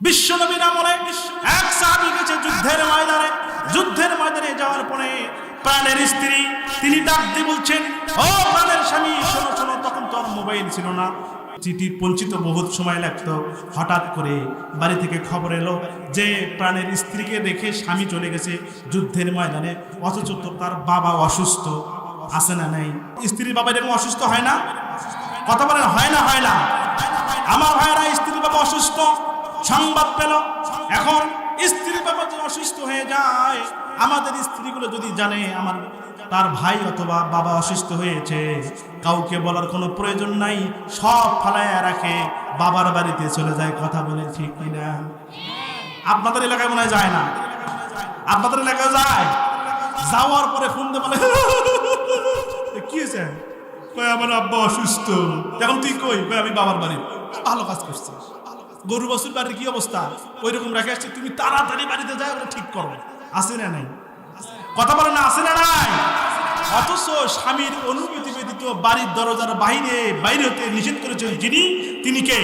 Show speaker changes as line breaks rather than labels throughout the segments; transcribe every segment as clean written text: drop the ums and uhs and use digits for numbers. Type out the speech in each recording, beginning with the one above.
বিশ্বনবীর আমলে এক সাহাবী গেছে যুদ্ধের ময়দানে যাওয়ার পরে প্রাণের স্ত্রী তিনি ডাক দিয়ে বলছেন, ও প্রাণের স্বামী শোনো শোনো। তখন তো আর মোবাইল ছিল না, চিঠি পৌঁছিতে বহুত সময় লাগতো। হঠাৎ করে বাড়ি থেকে খবর এলো যে প্রাণের স্ত্রীকে রেখে স্বামী চলে গেছে যুদ্ধের ময়দানে, অথচ তো তার বাবা অসুস্থ। আছে না নাই? স্ত্রীর বাবা এরকম অসুস্থ হয় না? কথা বলেন, হয় না? হয় না? আমার ভাইরা, স্ত্রীর বাবা অসুস্থ, সংবাদ পেল। এখন স্ত্রীর বাবা যদি অসুস্থ হয়ে যায়, আমাদের স্ত্রীগুলো যদি জানে আমার তার ভাই অথবা বাবা অসুস্থ হয়েছে, কাউকে বলার কোনো প্রয়োজন নাই, সব ফালাইয়া রাখে, বাবার বাড়িতে চলে যায়। কথা বলে ঠিক কিনা? আপনাদের এলাকায় মনে হয় যায় না? আপনাদের এলাকায় যায়? যাওয়ার পরে ফোন দিয়ে বলে, কি হয়েছে? কই আমার আব্বা অসুস্থ। এখন তুই কই? আমি বাবার বাড়ি। ভালো কাজ করছিস। গরু বাছুর বাড়ির কি অবস্থা ওই রকম রেখে আসছে, তুমি তাড়াতাড়ি বাড়িতে যাও, ওটা ঠিক করো। আছে না নাই? কথা বলে না, আছে না নাই? অথচ স্বামীর অনুমতি ব্যতীত বাড়ির দরজার বাইরে হতে নিষেধ করেছেন যিনি, তিনি কে?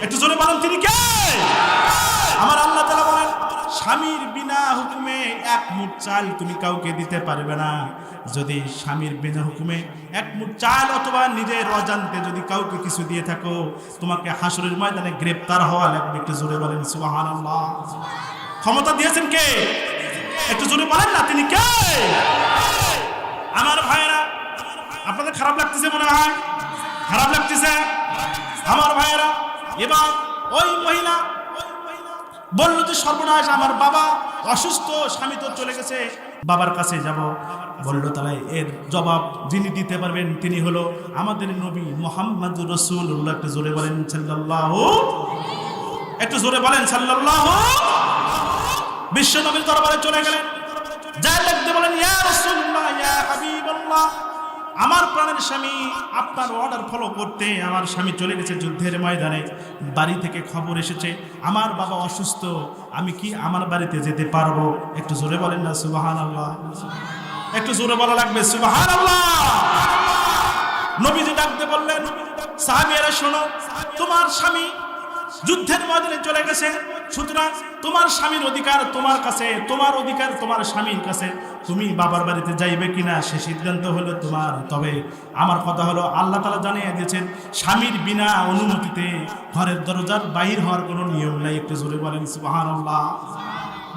একটু জোরে বলেন, তিনি কে? আমার আল্লাহ তাআলা বলেন, স্বামীর বিনা হুকুমে এক মুঠ চাল তুমি কাউকে দিতে পারবে না। যদি স্বামীর বিনা হুকুমে এক মুঠ চাল অথবা নিজের অজান্তে যদি কাউকে কিছু দিয়ে থাকো, তোমাকে হাসরের ময়দানে গ্রেফতার হওয়া লাগবে। একটু জোরে বলেন সুবহানাল্লাহ। ক্ষমতা দিয়েছেন কে? একটু জোরে বলেন না, তিনি কে? আমার ভাইয়েরা, আপনাদের খারাপ লাগতেছে মনে হয়? খারাপ লাগতেছে আমার ভাইয়েরা? এবার ওই মহিলা বলল যে সর্বনাশ, আমার বাবা অসুস্থ, স্বামী তো চলে গেছে, বাবার কাছে যাব। বলল তাহলে এর জবাব যিনি দিতে পারবেন তিনি হলো আমাদের নবী মুহাম্মদুর রাসূলুল্লাহ। একটু জোরে বলেন সাল্লাল্লাহু, একটু জোরে বলেন সাল্লাল্লাহু। বিশ্ব নবীর দরবারে চলে গেলেন, যা লাগতে বলেন, ইয়া রাসূলুল্লাহ, ইয়া হাবিবাল্লাহ, আমার প্রাণের স্বামী আপনার অর্ডার ফলো করতে আমার স্বামী চলে গেছে যুদ্ধের ময়দানে, বাড়ি থেকে খবর এসেছে আমার বাবা অসুস্থ, আমি কি আমার বাড়িতে যেতে পারবো? একটু জোরে বলেন না সুবহানাল্লাহ। একটু জোরে বলা লাগবে সুবহানাল্লাহ। নবীজি ডাকতে বললেন, সাহাবীরা শোনো, তোমার স্বামী যুদ্ধের ময়দানে চলে গেছে, সুতরাং তোমার স্বামীর অধিকার তোমার কাছে, তোমার অধিকার তোমার স্বামীর কাছে। তুমি বাবার বাড়িতে যাইবে কিনা সে সিদ্ধান্ত হলো তোমার। তবে আমার কথা হলো, আল্লাহ তাআলা জানিয়ে দিয়েছেন স্বামীর বিনা অনুমতিতে ঘরের দরজার বাইর হওয়ার কোনো নিয়ম নাই। একটু জোরে বলেন সুবহানাল্লাহ।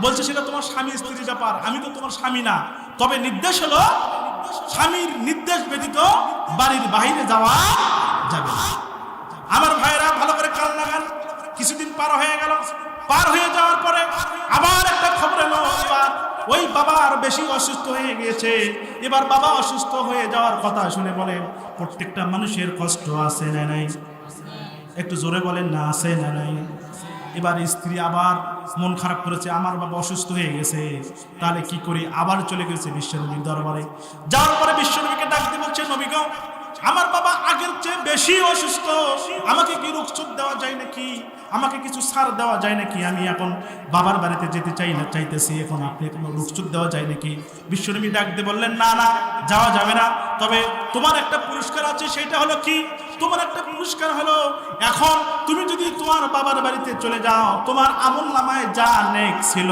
বলছে সেটা তোমার স্বামী স্ত্রীর ব্যাপার, আমি তো তোমার স্বামী না। তবে নির্দেশ হলো স্বামীর নির্দেশ ব্যতীত বাড়ির বাইরে যাওয়া যাবে না। আমার ভাইরা ভালো করে কান লাগান। কিছুদিন পার হয়ে গেল, পার হয়ে যাওয়ার পরে আবার একটা খবর এলো, এবার ওই বাবা আর বেশি অসুস্থ হয়ে গিয়েছে। এবার বাবা অসুস্থ হয়ে যাওয়ার কথা শুনে বলেন, প্রত্যেকটা মানুষের কষ্ট আছে না নাই? একটু জোরে বলেন না, আছে না নাই? এবার স্ত্রী আবার মন খারাপ করেছে, আমার বাবা অসুস্থ হয়ে গেছে, তাহলে কি করি? আবার চলে গেছে বিশ্বনবীর দরবারে। যাওয়ার পরে বিশ্বনবীকে ডাকতে বলছে, নবী গো, আমার বাবা আগের চেয়ে বেশি অসুস্থ, আমাকে কি রুখছুট দেওয়া যায় নাকি? আমাকে কিছু ছাড় দেওয়া যায় নাকি? আমি এখন বাবার বাড়িতে যেতে চাইতেছি, এখন আপনি কোনো রুখছুট দেওয়া যায় নাকি? বিশ্বনবী ডাকতে বললেন, না না, যাওয়া যাবে না। তবে তোমার একটা পুরস্কার আছে, সেটা হলো কি? তোমার একটা পুরস্কার হলো, এখন তুমি যদি তোমার বাবার বাড়িতে চলে যাও, তোমার আমল নামায় যা নেক ছিল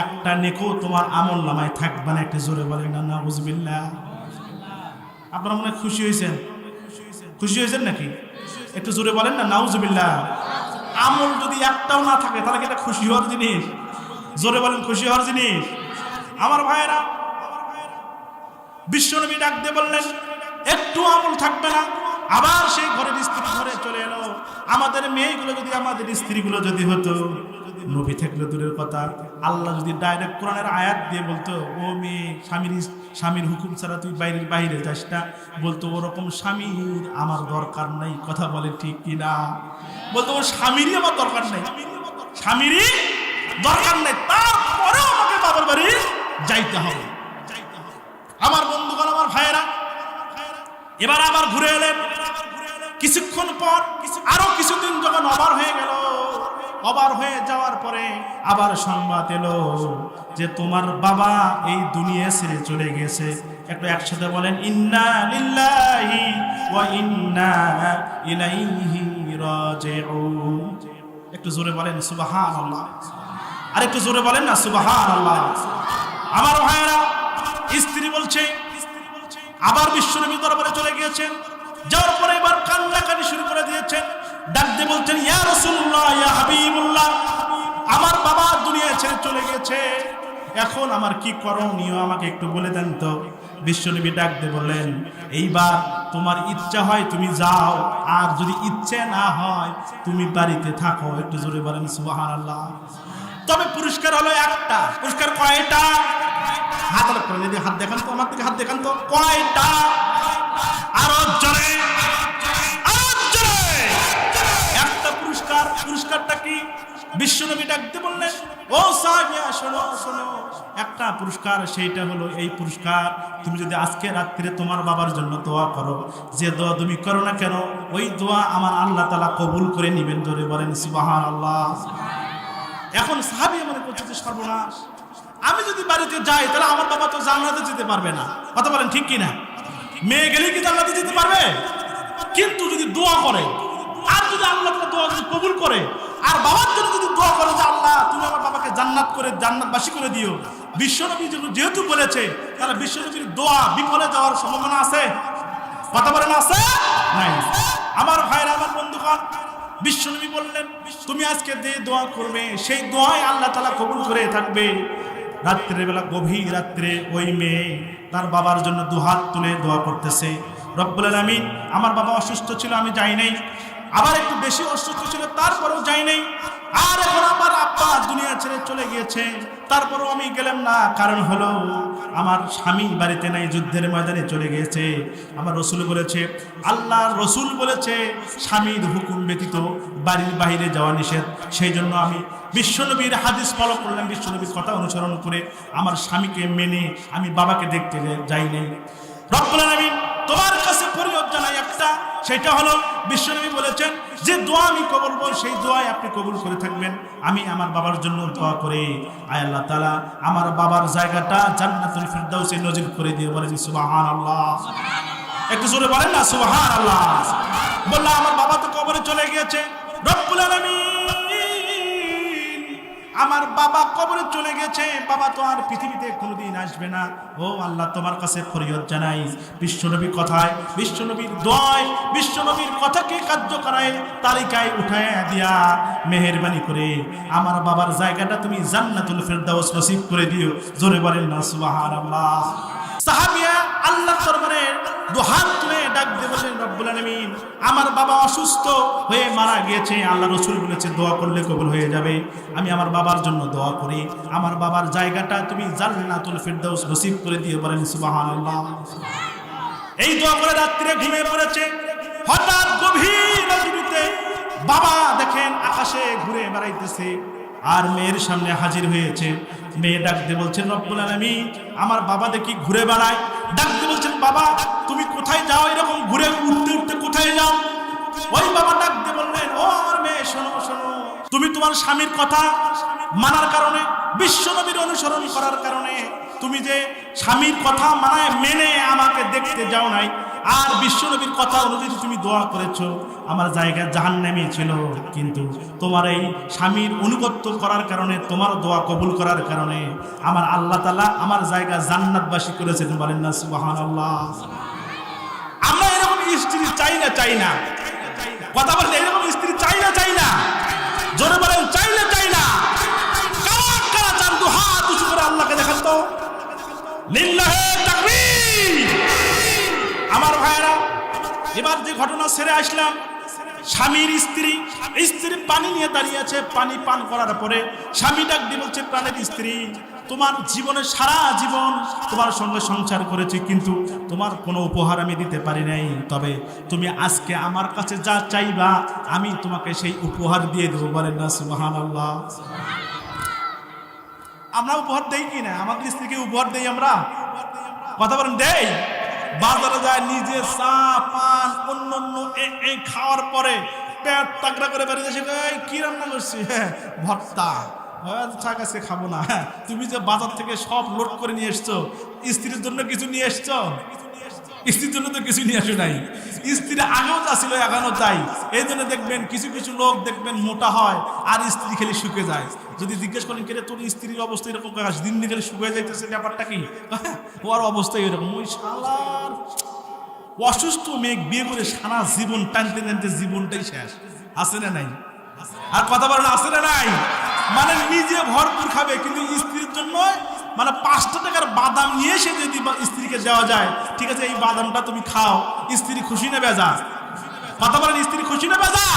একটা নেকও তোমার আমল নামায় থাকবে না। একটা জোরে বলেন না নাউজুবিল্লাহ। আপনারা মনে খুশি হয়েছেন? খুশি হয়েছেন নাকি? একটু জোরে বলেন না নাউজুবিল্লাহ। আমল যদি একটাও না থাকে তাহলে কি এটা খুশি হওয়ার জিনিস? জোরে বলেন, খুশি হওয়ার জিনিস? আমার ভাইয়েরা, বিশ্বনবী ডাক দিয়ে বললেন, একটু আমল থাকবে না। আবার সেই ঘরের স্ত্রী ঘরে চলে এলো। আমাদের মেয়েগুলো যদি, আমাদের স্ত্রীগুলো যদি হতো, নবী থাকলে দূরের কথা, আল্লাহ যদি ডাইরেক্ট কোরআনের আয়াত দিয়ে বলতো, ও মেয়ে, স্বামীর হুকুম ছাড়া তুই বাইরে যাস না, বলতো ওরকম স্বামীর আমার দরকার নাই। কথা বলে ঠিক কিনা? বলতো ও স্বামীরই আমার দরকার নাই, স্বামীরই দরকার নাই, তারপরেও আমাকে বাবার বাড়ি যাইতে হবে। আমার বন্ধুগণ, আমার ভাইয়েরা, এবার আবার ঘুরে এলেন। কিছুক্ষণ পর আরো কিছুদিন যখন অবার হয়ে গেল, অবার হয়ে যাওয়ার পরে আবার সংবাদ এলো যে তোমার বাবা এই দুনিয়া ছেড়ে চলে গেছে। একটু একসাথে বলেন, ইন্না লিল্লাহি ওয়া ইন্না ইলাইহি রাজিউন। একটু জোরে বলেন সুবহানাল্লাহ। আর একটু জোরে বলেন না সুবহানাল্লাহ। আমার ভাইয়েরা, স্ত্রী বলছে, আবার বিশ্বনবী দরবারে চলে গিয়েছেন। যাওয়ার পরে এবার কান্নাকাটি শুরু করে দিয়েছেন। ডাক দিয়ে বলছেন, ইয়া রাসূলুল্লাহ, ইয়া হাবিবুল্লাহ, আমার বাবা দুনিয়া ছেড়ে চলে গেছে, এখন আমার কি করণীয় আমাকে একটু বলে দেন তো। বিশ্বনবী ডাক দিয়ে বললেন, এইবার তোমার ইচ্ছা হয় তুমি যাও, আর যদি ইচ্ছে না হয় তুমি বাড়িতে থাকো। একটু জোরে বলেন সুবহানাল্লাহ। তবে পুরস্কার হলো একটা। পুরস্কার কয়টা? হাত করে যদি হাত দেখান তো, আমার থেকে হাত দেখান তো, কয়টা? আরো জোরে, আরো জোরে। একটা পুরস্কার। পুরস্কারটা কি? বিশ্বনবী ডাকতে বললেন, ও সাহাবীরা শোনো শোনো, একটা পুরস্কার, সেইটা হলো এই পুরস্কার, তুমি যদি আজকে রাত্রে তোমার বাবার জন্য দোয়া করো, যে দোয়া তুমি করো না কেন, ওই দোয়া আমার আল্লাহ তাআলা কবুল করে নেবেন। জোরে বলেন সুবহানাল্লাহ। এখন সাহাবী মনে করছে যে সর্বনাশ, আমি যদি বাড়িতে যাই তাহলে আমার বাবা তো জান্নাতে যেতে পারবে না। কথা বলেন ঠিক কিনা? মেয়ে গেলে কি জান্নাতে যেতে পারবে? কিন্তু যদি দোয়া করে, আর যদি আল্লাহ তাআলা দোয়া যদি কবুল করে, আর বাবার জন্য যদি দোয়া করে যে আল্লাহ তুমি আমার বাবাকে জান্নাত করে জান্নাতবাসী করে দিও, বিশ্বনবী যেহেতু বলেছে, তাহলে বিশ্বনবীর দোয়া বিফলে যাওয়ার সম্ভাবনা আছে? কথা বলেন আছে নাই? আমার ভাইরা, আমার বন্ধুগণ, বিশ্বনবী বললেন, তুমি আজকে যে দোয়া করবে সেই দোয়াই আল্লাহ তাআলা কবুল করে থাকবে। রাত্রের বেলা, গভীর রাত্রে, ওই মেয়ে তার বাবার জন্য দুহাত তুলে দোয়া করতেছে, রব্বুল আলামিন, আমার বাবা অসুস্থ ছিল, আমি যাই নাই, আবার একটু বেশি অসুস্থ ছিল, তারপরেও যাই নাই, আর এখন আমার আব্বা দুনিয়া ছেড়ে চলে গিয়েছে, তারপরও আমি গেলাম না। কারণ হলো আমার স্বামী বাড়িতে নাই, যুদ্ধের ময়দানে চলে গিয়েছে। আমার রসুল বলেছে, আল্লাহর রসুল বলেছে, স্বামীর হুকুম ব্যতীত বাড়ির বাইরে যাওয়া নিষেধ। সেই জন্য আমি বিশ্বনবীর হাদিস ফলো করলাম, বিশ্বনবীর কথা অনুসরণ করে আমার স্বামীকে মেনে আমি বাবাকে দেখতে যাই নাই। রব্বুল আলামিন, তোমার কাছে ফরিয়াদ জানাই একটা, সেটা হলো বিশ্বনবী বলেছেন যে দোয়া আমি কবুল করব, সেই দোয়াই আপনি কবুল করে থাকবেন। আমি আমার বাবার জন্য দোয়া করে, আয় আল্লাহ তাআলা আমার বাবার জায়গাটা জান্নাতুল ফিরদাউসে নজিব করে দিয়ে। বলেন সুবহানাল্লাহ। একটু জোরে বলেন না সুবহানাল্লাহ। বললাম আমার বাবা তো কবরে চলে গিয়েছে, রব্বুল আলামিন আমার বাবা কবরে চলে গেছে, বাবা তো আর পৃথিবীতে কোনোদিন আসবে না। ও আল্লাহ, তোমার কাছে ফরিয়াদ জানাই, বিশ্বনবীর কথায়, বিশ্বনবীর দোয়ায়, বিশ্বনবীর কথাকে কার্য করায় তালিকায় উঠায় দিয়া মেহেরবানি করে আমার বাবার জায়গাটা তুমি জান্নাতুল ফিরদাউস নসিব করে দিও। জোরে বলেন না সুবহানাল্লাহ। সাহাবিয়া আল্লাহর দরবারে দুহাত তুলে ডাক দিয়ে বললেন, রব্বুল আলামিন, আমার বাবা অসুস্থ হয়ে মারা গিয়েছে, আল্লাহ রসুল বলেছে দোয়া করলে কবুল হয়ে যাবে। আমি আমার বাবার জন্য দোয়া করি, আমার বাবার জায়গাটা তুমি জান্নাতুল ফিরদাউস নসিব করে দিয়ে। বলেন সুবহানাল্লাহ। এই দোয়া করে রাত্রে ঘুমিয়ে পড়েছে। হঠাৎ গভীর রাত্রিতে বাবা দেখেন আকাশে ঘুরে বেড়াইতেছে, আর মেয়ের সামনে হাজির হয়েছে। মেয়ে ডাক দিয়ে বলছেন, রব্বুল আলামিন, আমার বাবা দেখি ঘুরে বেড়ায়। ডাক দিয়ে বলছেন, বাবা তুমি কোথায় যাও, এরকম ঘুরে উঠতে উঠতে কোথায় যাও? ওই বাবা ডাক দিয়ে বললেন, ও আমার মেয়ে, শোনো শোনো, তুমি তোমার স্বামীর কথা মানার কারণে, বিশ্বনবীর অনুসরণ করার কারণে, তুমি যে স্বামীর কথা মেনে আমাকে দেখতে যাও নাই, আর বিশ্বনবীর কথা অনুযায়ী তুমি দোয়া করেছো, আমার জায়গা জাহান্নামে ছিল, কিন্তু তোমার এই স্বামীর অনুগত্য করার কারণে, তোমার দোয়া কবুল করার কারণে আমার আল্লাহ তাআলা আমার জায়গা জান্নাতবাসী করেছেন। বলেন না সুবহানাল্লাহ। আমরা এরকম স্ত্রী চাই না, চাই না? কথা বলেন, এরকম স্ত্রী চাই না, চাই না? জোরে বলেন, চাই না, চাই না? কারা কারা চান? দু হাত উঁচু করে আল্লাহকে দেখান তো। লিল্লাহে তাকবীর। আমার ভাইরা, এবার যে ঘটনা ছেড়ে আসলাম, স্বামীর স্ত্রী, স্ত্রী পানি নিয়ে দাঁড়িয়ে আছে, পানি পান করার পরে স্বামী ডাক দিয়ে বলছে, প্রাণের স্ত্রী, তোমার জীবনে সারা জীবন তোমার সঙ্গে সংসার করেছি, কিন্তু তোমার কোনো উপহার আমি দিতে পারি নাই, তবে তুমি আজকে আমার কাছে যা চাইবা আমি তোমাকে সেই উপহার দিয়ে দেবো। বলেন না সুবহানাল্লাহ। আমরা উপহার দেই কি না? আমাদের স্ত্রীকে উপহার দেই আমরা? কথা বলেন, দেই? বাজারে যায়, নিজে চা পান অন্য এই খাওয়ার পরে পেট তাগড়া করে বেরিয়ে এসে, কি রান্না করছি? হ্যাঁ, ভর্তা। চা কাছে খাবো না। তুমি যে বাজার থেকে সব লোড করে নিয়ে এসছো, স্ত্রীর জন্য কিছু নিয়ে এসছো? স্ত্রীর জন্য তো কিছু নিয়ে আসে নাই, স্ত্রী আগেও যা ছিল এখনো তাই। এই জন্য দেখবেন কিছু কিছু লোক দেখবেন মোটা হয় আর স্ত্রী খেলে শুকে যায়। যদি জিজ্ঞেস করেন কে তোর স্ত্রীর অবস্থা এরকম, দিন দিন খেলে শুকিয়ে যাইতেছে, ব্যাপারটা কি? ওর অবস্থা এরকম। ওই শালার অসুস্থ মেয়ে বিয়ে করে সারা জীবন টানতে টানতে জীবনটাই শেষ। আছে না নাই? আর কথা বলেন আছে না নাই? মানে নিজে ভরপুর খাবে কিন্তু স্ত্রীর জন্য মানে 5টা টাকার বাদাম নিয়ে এসে যদি স্ত্রীকে দেওয়া যায়, ঠিক আছে এই বাদামটা তুমি খাও, স্ত্রী খুশি না বেজা? কথা বলেন স্ত্রী খুশি না বেজা?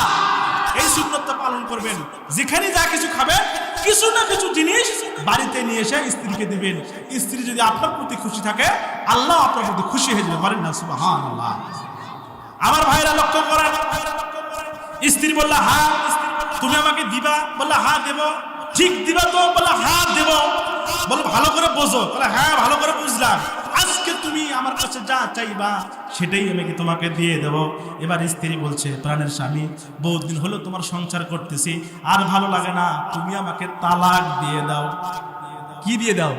এই সুন্নতটা পালন করবেন। যেখানে যা কিছু খাবেন কিছু না কিছু জিনিস বাড়িতে নিয়ে এসে স্ত্রীকে দিবেন। স্ত্রী যদি আপনার প্রতি খুশি থাকে আল্লাহ আপনার প্রতি খুশি হয়ে যাবে। বলেন না সুবহানাল্লাহ। আমার ভাইরা লক্ষ্য করেন, স্ত্রী বলল হ্যাঁ তুমি আমাকে দিবা, বললা হ্যাঁ দেব। ঠিক দিবা তো? বললা হ্যাঁ দেব। বলে ভালো করে বোঝো, বলে হ্যাঁ ভালো করে বুঝলাম। আজকে তুমি আমার কাছে যা চাইবা সেটাই আমি তোমাকে দিয়ে দেব। এবার স্ত্রী বলছে, প্রাণের স্বামী বহুত দিন হলো তোমার সংসার করতেছি, আর ভালো লাগে না, তুমি আমাকে তালাক দিয়ে দাও। কি দিয়ে দাও?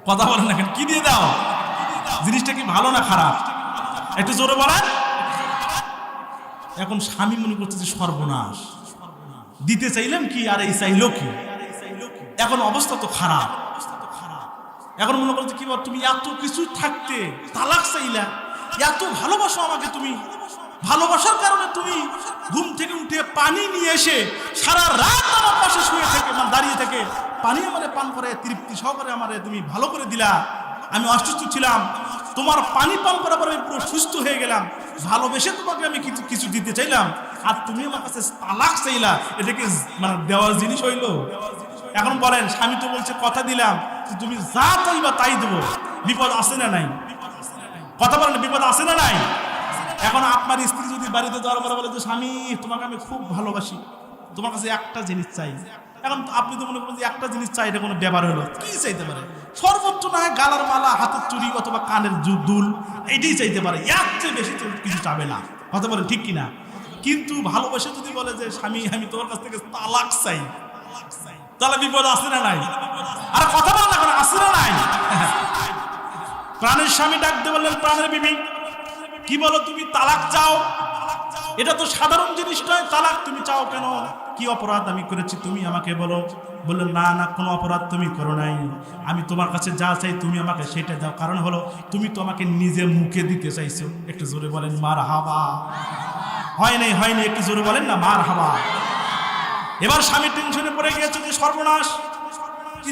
কথা বলেন না কেন? কি দিয়ে দাও? জিনিসটা কি ভালো না খারাপ? একটু জোরে বলেন। এখন স্বামী মনে করছে যে সর্বনাশ, দিতে চাইলাম কি আর এই চাইলো কি? এখন অবস্থা তো খারাপ। এখন মনে করছে কি তুমি এত কিছু থাকতে তালাক চাইলা, এত ভালোবাসো আমাকে তুমি, ভালোবাসার কারণে তুমি ঘুম থেকে উঠে পানি নিয়ে এসে সারা রাত আমার পাশে শুয়ে থেকে মানে দাঁড়িয়ে থেকে পানি আমারে পান করে তৃপ্তি সহকারে আমারে তুমি ভালো করে দিলা। আমি অসুস্থ ছিলাম, তোমার পানি পান করার পর আমি পুরো সুস্থ হয়ে গেলাম। ভালোবেসে তোমাকে আমি কিছু কিছু দিতে চাইলাম আর তুমি আমার কাছে তালাক চাইলা, এটা কি মানে দেওয়ার জিনিস হইলো? এখন বলেন, স্বামী তো বলছে কথা দিলাম তুমি যা চাইবা তাই দেবো, বিপদ আছে না নাই? কথা বলেন, বিপদ আছে না নাই? এখন আপনার স্ত্রী যদি বাড়িতে যাওয়ার পরে বলে যে স্বামী তোমাকে আমি খুব ভালোবাসি, তোমার কাছে একটা জিনিস চাই, এখন আপনি তো মনে করেন যে একটা জিনিস চাই, এটা কোনো ব্যাপার হলো? কি চাইতে পারে? সর্বোচ্চ না হয় গালার মালা, হাতের চুড়ি অথবা কানের দুল, এইটাই চাইতে পারে, এর চেয়ে বেশি কিছু চাবে না। কথা বলেন ঠিক কিনা? কিন্তু ভালোবাসে যদি বলে যে স্বামী আমি তোমার কাছ থেকে তালাক চাই, তাহলে বিপদ আছে না নাই? আর কথা বলেন না, আছে না নাই? প্রাণের স্বামী ডাক দিয়ে বললেন, প্রাণের বিবি কি বলো, তুমি তালাক চাও? এটা তো সাধারণ জিনিস নয়, তালাক তুমি চাও কেন? কি অপরাধ আমি করেছি তুমি আমাকে বলো। বললেন না না, কোনো অপরাধ তুমি করো নাই, আমি তোমার কাছে যা চাই তুমি আমাকে সেটা দাও। কারণ হলো তুমি তো আমাকে নিজে মুখে দিতে চাইছো। একটু জোরে বলেন মার হাবা। হয় নাই, হয়নি, একটু জোরে বলেন না মার হাবা। এবার স্বামী টেনশনে পড়ে গিয়েছে যে সর্বনাশ,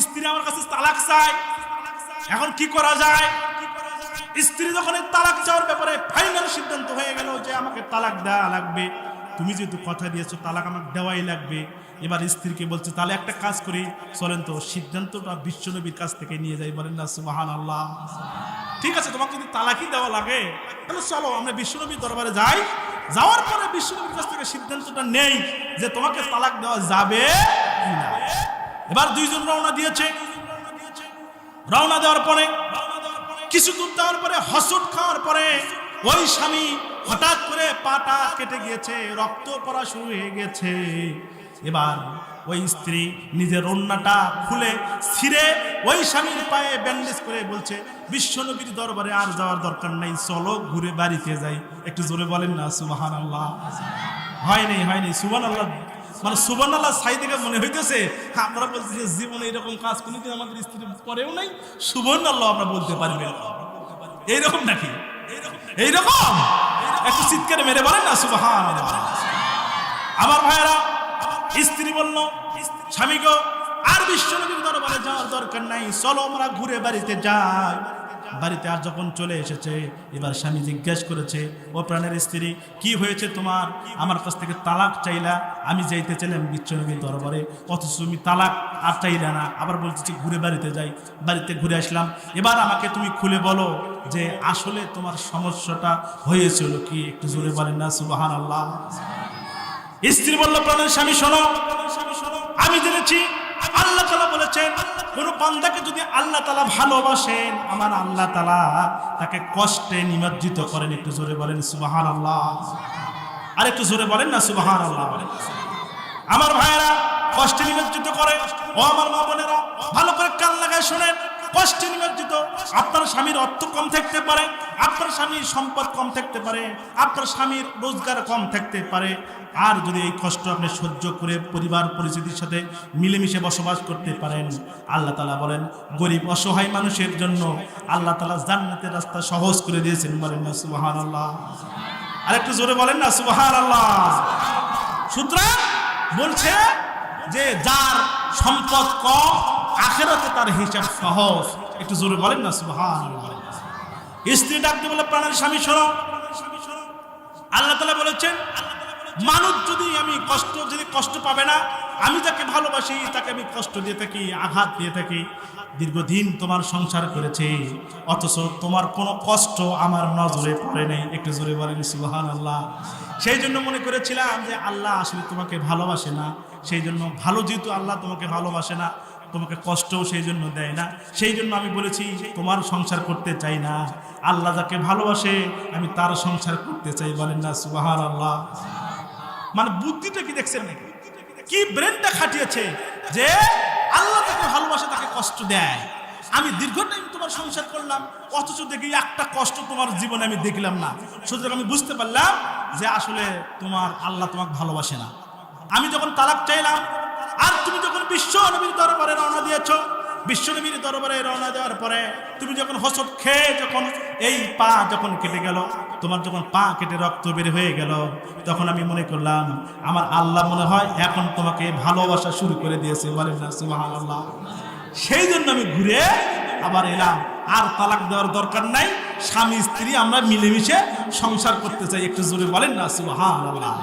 স্ত্রী আমার কাছে তালাক চায়, এখন কি করা যায়? স্ত্রী যখন তালাক চাওয়ার ব্যাপারে ফাইনাল সিদ্ধান্ত হয়ে গেল যে আমাকে তালাক দেওয়া লাগবে, তুমি যেহেতু কথা দিয়েছো তালাক আমাকে দেওয়াই লাগবে। এবার স্ত্রীকে বলছে তাহলে একটা কাজ করি, চলেন তো সিদ্ধান্তটা বিশ্বনবীর কাছ থেকে নিয়ে যাই। বলেন না সুবহানাল্লাহ। ঠিক আছে, তোমাকে যদি তালাকই দেওয়া লাগে তাহলে চলো আমরা বিশ্বনবীর দরবারে যাই, যাওয়ার পরে বিশ্বনবীর কাছ থেকে সিদ্ধান্তটা নেই যে তোমাকে তালাক দেওয়া যাবে কিনা। এবার দুইজন রওনা দিয়েছে। রওনা দেওয়ার পরে কিছু দূর যাওয়ার পরে হসট খাওয়ার পরে ওই স্বামী হঠাৎ করে পাটা কেটে গিয়েছে, রক্ত পড়া শুরু হয়ে গেছে। এবার ওই স্ত্রী নিজের ওড়নাটা খুলে ছিঁড়ে ওই স্বামীর পায়ে ব্যান্ডেজ করে বলছে বিশ্বনবীর দরবারে আর যাওয়ার দরকার নাই, চলো ঘুরে বাড়িতে যাই। একটু জোরে বলেন না সুবহানাল্লাহ। হয়নি হয়নি সুবহানাল্লাহ, মানে সুবহানাল্লাহ সাই থেকে মনে হইতেছে আমরা বলছি যে জীবনে এরকম কাজ কোনোদিন আমাদের স্ত্রী করেও নাই, সুবহানাল্লাহ আমরা বলতে পারবেন এইরকম নাকি? এইরকম একটু চিৎকার মেরে বলেন না সুবহানাল্লাহ। আমার ভাইয়েরা, স্ত্রী বলল স্বামী গো আর বিশ্বনবীর দরবারে যাওয়ার দরকার নাই, চলো আমরা ঘুরে বাড়িতে যাই। বাড়িতে আর যখন চলে এসেছে এবার স্বামী জিজ্ঞেস করেছে, ও প্রাণের স্ত্রী কি হয়েছে তোমার? আমার কাছ থেকে তালাক চাইলা, আমি যাইতে চাইলাম বিশ্বনবীর দরবারে, অথচ তুমি তালাক আর চাইলা না, আবার বলতেছি ঘুরে বাড়িতে যাই। বাড়িতে ঘুরে আসলাম, এবার আমাকে তুমি খুলে বলো যে আসলে তোমার সমস্যাটা হয়েছিল কি? একটু জোরে বলেন না সুবহানাল্লাহ। স্ত্রী বলল প্রাণের স্বামী শোনো, আমি জেনেছি আল্লাহ তাআলা বলেছেন কোন বান্দাকে যদি আল্লাহ তাআলা ভালোবাসেন আমার আল্লাহ তাআলা তাকে কষ্টে নিমজ্জিত করেন। একটু জোরে বলেন সুবহানাল্লাহ। আর একটু জোরে বলেন না সুবহানাল্লাহ। আমার ভাইয়েরা, কষ্টে নিমজ্জিত করে। ও আমার মা বোনেরা, ভালো করে কান লাগায় শোনেন। কষ্টে নিমজ্জিত, আপনার স্বামীর অর্থ কম থাকতে পারে, আপনার স্বামীর সম্পদ কম থাকতে পারে, আপনার স্বামীর রোজগার কম থাকতে পারে, আর যদি এই কষ্ট আপনি সহ্য করে পরিবার পরিস্থিতির সাথে মিলেমিশে বসবাস করতে পারেন, আল্লাহ তাআলা বলেন গরিব অসহায় মানুষের জন্য আল্লাহ তাআলা জান্নাতের রাস্তা সহজ করে দিয়েছেন। বলেন না সুবহানাল্লাহ? আর একটু জোরে বলেন না সুবহানাল্লাহ? সুতরাং বলছে যে যার সম্পদ কম আখিরাতে তার হিসাব সহজ। একটু জোরে বলেন না সুবহানাল্লাহ? স্ত্রী ডাকতে বলে প্রাণের স্বামী শোনো, আল্লাহ তাআলা বলেছেন মানুষ যদি কষ্ট পাবে না, আমি যাকে ভালোবাসি তাকে আমি কষ্ট দিয়ে থাকি, আঘাত দিয়ে থাকি, দীর্ঘদিন তোমার সংসার করেছে, অথচ তোমার কোনো কষ্ট আমার নজরে পড়ে নেই। একটু জোরে বলেন সুবহানাল্লাহ? সেই জন্য মনে করেছিলাম যে আল্লাহ আসলে তোমাকে ভালোবাসে না, সেই জন্য ভালো যেহেতু আল্লাহ তোমাকে ভালোবাসে না, তোমাকে কষ্টও সেই জন্য দেয় না, সেই জন্য আমি বলেছি তোমার সংসার করতে চাই না, আল্লাহ যাকে ভালোবাসে আমি তার সংসার করতে চাই। বলেন না সুবহানাল্লাহ? মানে বুদ্ধিটা কি দেখছেন নাকি? কি ব্রেনটা খাটিয়েছে যে আল্লাহ তাকে ভালোবাসে তাকে কষ্ট দেয়। আমি দীর্ঘ টাইম তোমার সংসার করলাম, অথচ দেখি একটা কষ্ট তোমার জীবনে আমি দেখলাম না। সুতরাং আমি বুঝতে পারলাম যে আসলে তোমার আল্লাহ তোমাকে ভালোবাসে না। আমি যখন তালাক চাইলাম আর তুমি যখন বিশ্ব নবীর দরবারে রওনা দিয়েছো, বিশ্ব নবীর দরবারে রওনা দেওয়ার পরে তুমি যখন হোঁচট খেয়ে যখন এই পা যখন কেটে গেল, তোমার যখন পা কেটে রক্ত বের হয়ে গেল, তখন আমি মনে করলাম আমার আল্লাহ মনে হয় এখন তোমাকে ভালোবাসা শুরু করে দিয়েছে। বলেন না সুবহানাল্লাহ? সেই জন্য আমি ঘুরে আবার এলাম, আর তালাক দেওয়ার দরকার নাই, স্বামী স্ত্রী আমরা মিলেমিশে সংসার করতে চাই। একটু জোরে বলেন না সুবহানাল্লাহ?